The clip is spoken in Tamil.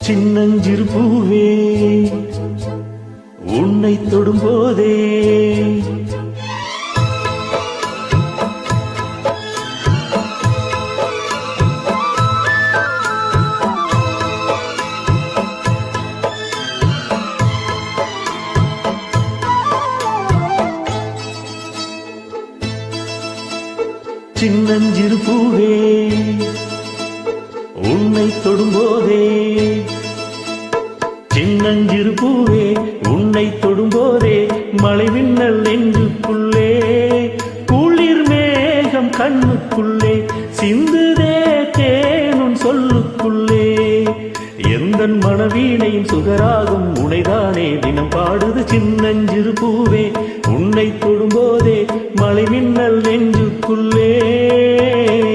சின்னஞ்சிறு பூவே உன்னை தொடும்போதே சின்னஞ்சிறு பூவே உன்னை தொடும்போதே சின்னஞ்சிறு பூவே உன்னை தொடும்போதே மழை மின்னல் நெஞ்சுக்குள்ளே குளிர் மேகம் கண்ணுக்குள்ளே சிந்துதே தேனுன் சொல்லுக்குள்ளே எந்தன் மனவீணையின் சுகராகும் உனைதானே தினம் பாடுது சின்னஞ்சிறு பூவே உன்னை தொடும்போதே மழை மின்னல் நெஞ்சுக்குள்ளே